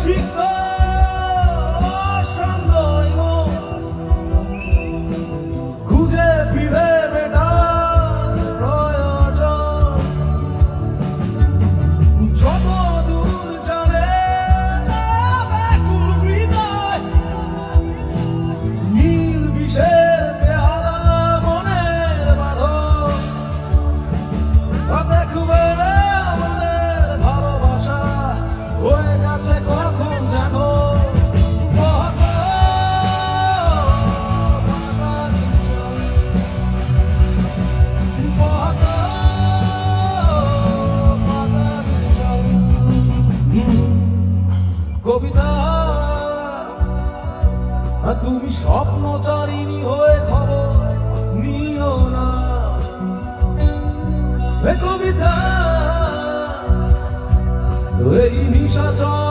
সিক্ত সন্দেহ খুঁজে ফিরে মেটার প্রয়োজন যত দূর জানে ব্যাকুল হৃদয় নীল বিষের পেয়ালা মনের বাঁধন দেখবে আমাদের ভালোবাসা হয়ে গেছে কখন যেন কবিতা তুমি স্বপ্নচারিণী হয়ে খবর নিও না কবিতা এই নিশাচর